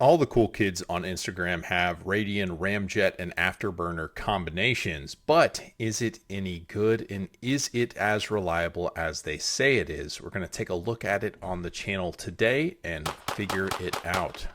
All the cool kids on Instagram have Radian Ramjet and Afterburner combinations, but is it any good and is it as reliable as they say it is? We're going to take a look at it on the channel today and figure it out.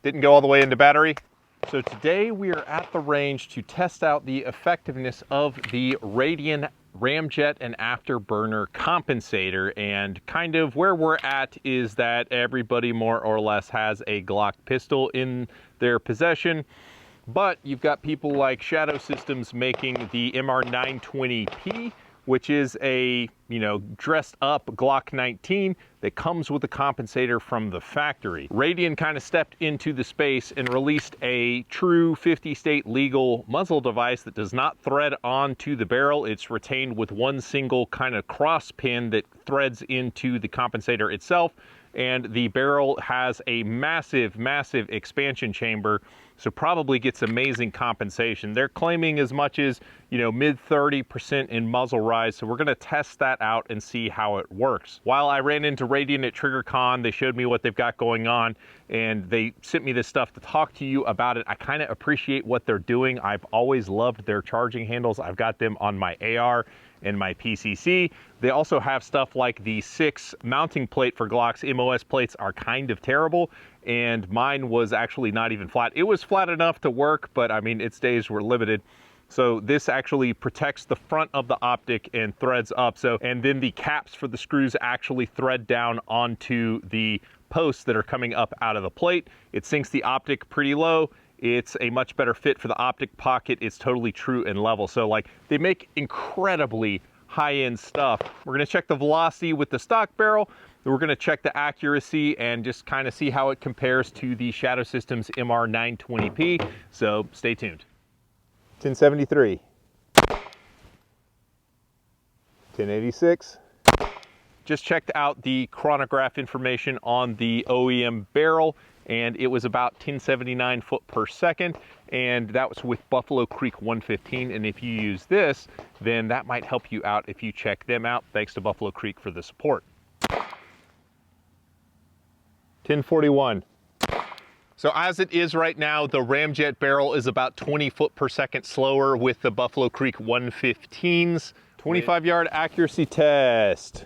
Didn't go all the way into battery. So today we are at the range to test out the effectiveness of the Radian Ramjet and Afterburner compensator, and kind of where we're at is that everybody more or less has a Glock pistol in their possession, but you've got people like Shadow Systems making the MR920P, which is a, dressed up Glock 19 that comes with a compensator from the factory. Radian kind of stepped into the space and released a true 50 state legal muzzle device that does not thread onto the barrel. It's retained with one single kind of cross pin that threads into the compensator itself. And the barrel has a massive, massive expansion chamber, so probably gets amazing compensation. They're claiming as much as, mid 30% in muzzle rise, so we're gonna test that out and see how it works. While I ran into Radian at TriggerCon, they showed me what they've got going on, and they sent me this stuff to talk to you about it. I kind of appreciate what they're doing. I've always loved their charging handles. I've got them on my AR and my PCC. They also have stuff like the 6 mounting plate for Glock's MOS plates are kind of terrible, and mine was actually not even flat. It was flat enough to work, but I mean, its days were limited. So this actually protects the front of the optic and threads up. And then the caps for the screws actually thread down onto the posts that are coming up out of the plate. It sinks the optic pretty low. It's a much better fit for the optic pocket. It's totally true and level. So like, they make incredibly high-end stuff. We're gonna check the velocity with the stock barrel. We're gonna check the accuracy and just kind of see how it compares to the Shadow Systems MR920P. So stay tuned. 1073. 1086. Just checked out the chronograph information on the OEM barrel, and it was about 1079 foot per second, and that was with Buffalo Creek 115. And if you use this, then that might help you out if you check them out. Thanks to Buffalo Creek for the support. 1041. So as it is right now, the Ramjet barrel is about 20 foot per second slower with the Buffalo Creek 115s. 25-yard accuracy test.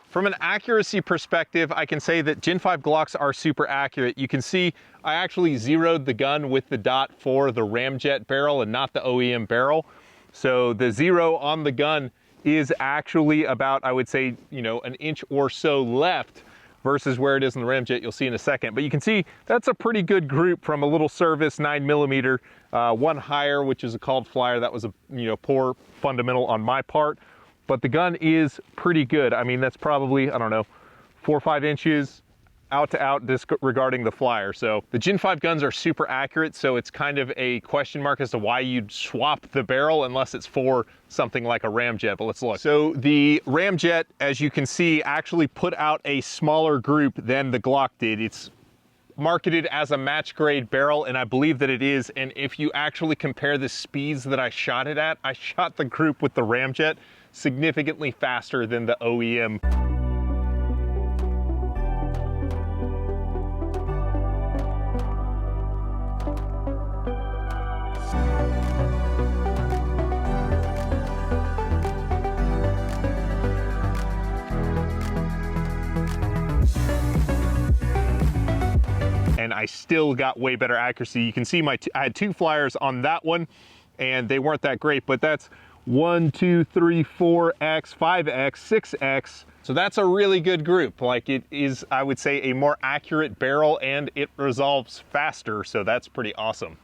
From an accuracy perspective, I can say that Gen 5 Glocks are super accurate. You can see I actually zeroed the gun with the dot for the Ramjet barrel and not the OEM barrel. So the zero on the gun is actually about, I would say, an inch or so left versus where it is in the Ramjet. You'll see in a second. But you can see that's a pretty good group from a little service 9mm, one higher, which is a called flyer. That was a poor fundamental on my part. But the gun is pretty good. I mean, that's probably, I don't know, 4 or 5 inches out to out disregarding the flyer. So the Gen 5 guns are super accurate, so it's kind of a question mark as to why you'd swap the barrel unless it's for something like a Ramjet, but let's look. So the Ramjet, as you can see, actually put out a smaller group than the Glock did. It's marketed as a match grade barrel, and I believe that it is. And if you actually compare the speeds that I shot it at, I shot the group with the Ramjet significantly faster than the OEM. And I still got way better accuracy. You can see I had 2 flyers on that one, and they weren't that great, but that's 1, 2, 3, 4x, 5x, 6x. So that's a really good group. Like, it is, I would say, a more accurate barrel, and it resolves faster, so that's pretty awesome.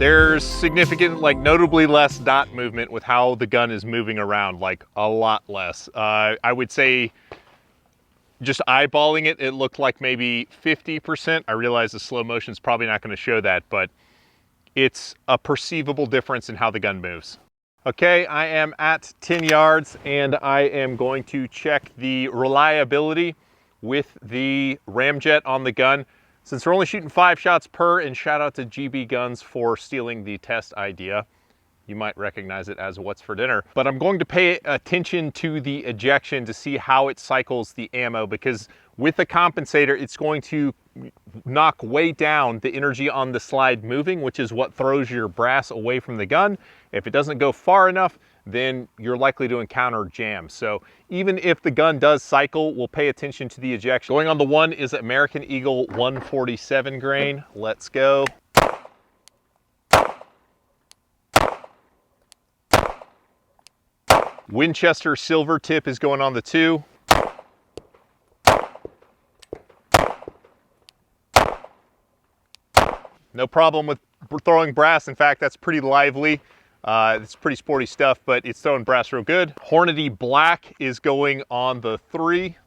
There's significant, like notably less dot movement with how the gun is moving around, like a lot less. I would say just eyeballing it, it looked like maybe 50%. I realize the slow motion is probably not going to show that, but it's a perceivable difference in how the gun moves. Okay, I am at 10 yards and I am going to check the reliability with the Ramjet on the gun. Since we're only shooting 5 shots per, and shout out to GB Guns for stealing the test idea. You might recognize it as What's for Dinner. But I'm going to pay attention to the ejection to see how it cycles the ammo, because with the compensator, it's going to knock way down the energy on the slide moving, which is what throws your brass away from the gun. If it doesn't go far enough, then you're likely to encounter jam. So even if the gun does cycle, we'll pay attention to the ejection. Going on the one is American Eagle 147 grain. Let's go. Winchester silver tip is going on the 2. No problem with throwing brass. In fact, that's pretty lively. It's pretty sporty stuff, but it's throwing brass real good. Hornady black is going on the 3.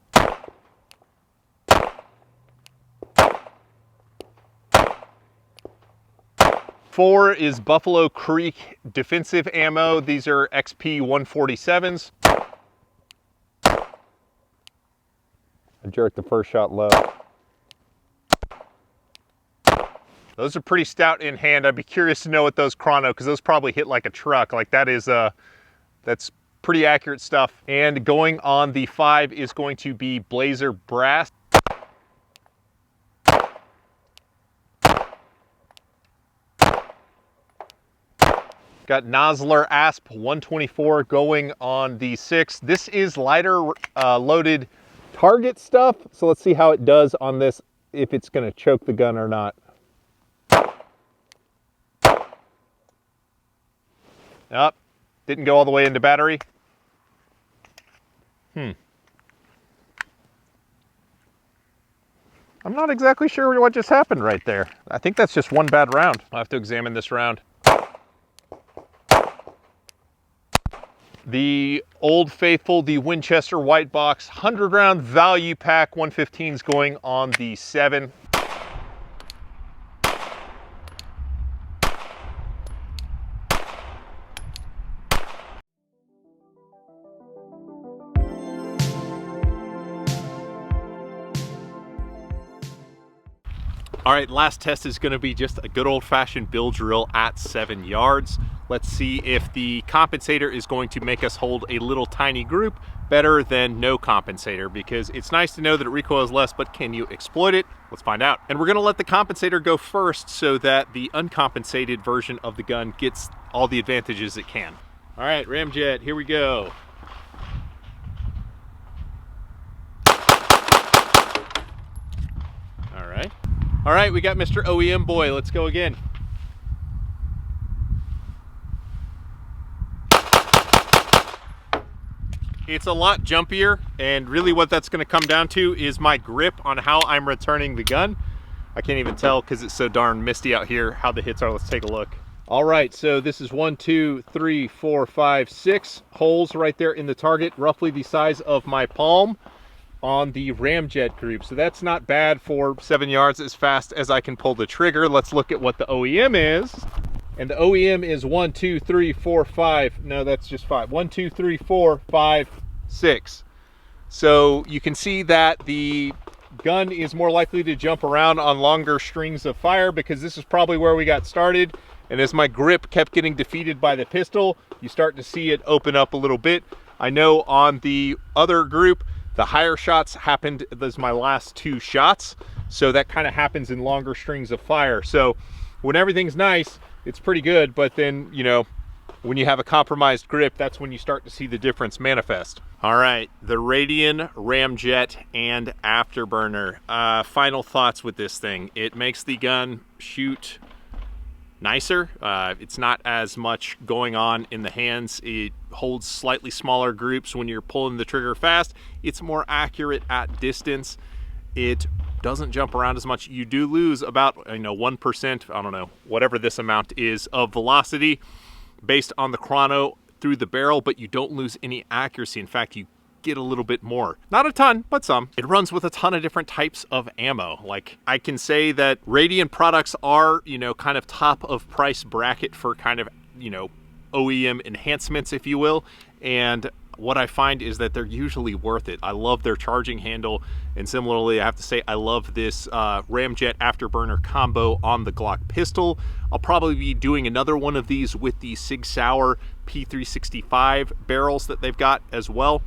Four is Buffalo Creek defensive ammo. These are XP 147s. I jerked the first shot low. Those are pretty stout in hand. I'd be curious to know what those chrono, because those probably hit like a truck. Like that is that's pretty accurate stuff. And going on the 5 is going to be Blazer brass. Got Nosler Asp 124 going on the 6. This is lighter loaded target stuff. So let's see how it does on this, if it's gonna choke the gun or not. Up, didn't go all the way into battery. I'm not exactly sure what just happened right there. I think that's just one bad round. I'll have to examine this round. The Old Faithful, the Winchester White Box, 100 round value pack 115s going on the 7. All right, last test is going to be just a good old-fashioned bill drill at 7 yards. Let's see if the compensator is going to make us hold a little tiny group better than no compensator, because it's nice to know that it recoils less, but can you exploit it? Let's find out. And we're going to let the compensator go first so that the uncompensated version of the gun gets all the advantages it can. All right, Ramjet, here we go. All right, we got Mr. OEM boy. Let's go again. It's a lot jumpier, and really what that's going to come down to is my grip on how I'm returning the gun. I can't even tell because it's so darn misty out here how the hits are. Let's take a look. All right, so this is 1, 2, 3, 4, 5, 6 holes right there in the target, roughly the size of my palm on the Ramjet group. So that's not bad for 7 yards as fast as I can pull the trigger. Let's look at what the OEM is. And the OEM is 1, 2, 3, 4, 5. No, that's just 5. 1, 2, 3, 4, 5, 6. So you can see that the gun is more likely to jump around on longer strings of fire, because this is probably where we got started. And as my grip kept getting defeated by the pistol, you start to see it open up a little bit. I know on the other group, the higher shots happened as my last 2 shots. So that kind of happens in longer strings of fire. So when everything's nice, it's pretty good. But then, you know, when you have a compromised grip, that's when you start to see the difference manifest. All right, the Radian Ramjet and Afterburner. Final thoughts with this thing. It makes the gun shoot nicer. It's not as much going on in the hands. It holds slightly smaller groups when you're pulling the trigger fast. It's more accurate at distance. It doesn't jump around as much. You do lose about 1%, I don't know, whatever this amount is of velocity based on the chrono through the barrel, but you don't lose any accuracy. In fact, you get a little bit more. Not a ton, but some. It runs with a ton of different types of ammo. Like, I can say that Radian products are, kind of top of price bracket for kind of, OEM enhancements, if you will. And what I find is that they're usually worth it. I love their charging handle, and similarly, I have to say I love this Ramjet afterburner combo on the Glock pistol. I'll probably be doing another one of these with the Sig Sauer P365 barrels that they've got as well,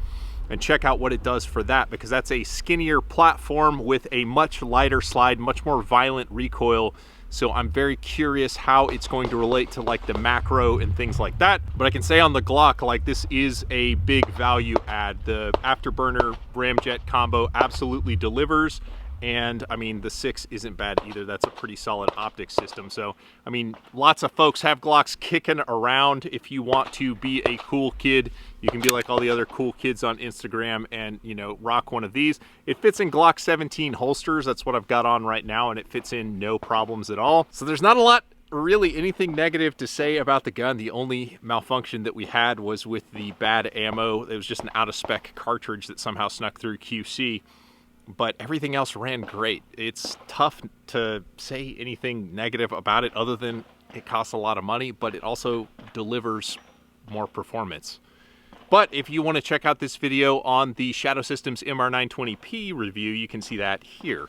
and check out what it does for that, because that's a skinnier platform with a much lighter slide, much more violent recoil. So I'm very curious how it's going to relate to like the macro and things like that. But I can say on the Glock, like, this is a big value add. The afterburner Ramjet combo absolutely delivers. And I mean, the 6 isn't bad either. That's a pretty solid optic system. So, I mean, lots of folks have Glocks kicking around. If you want to be a cool kid, you can be like all the other cool kids on Instagram and, rock one of these. It fits in Glock 17 holsters. That's what I've got on right now, and it fits in no problems at all. So there's not a lot, really anything negative to say about the gun. The only malfunction that we had was with the bad ammo. It was just an out-of-spec cartridge that somehow snuck through QC. But everything else ran great. It's tough to say anything negative about it other than it costs a lot of money, but it also delivers more performance. But if you want to check out this video on the Shadow Systems MR920P review, you can see that here.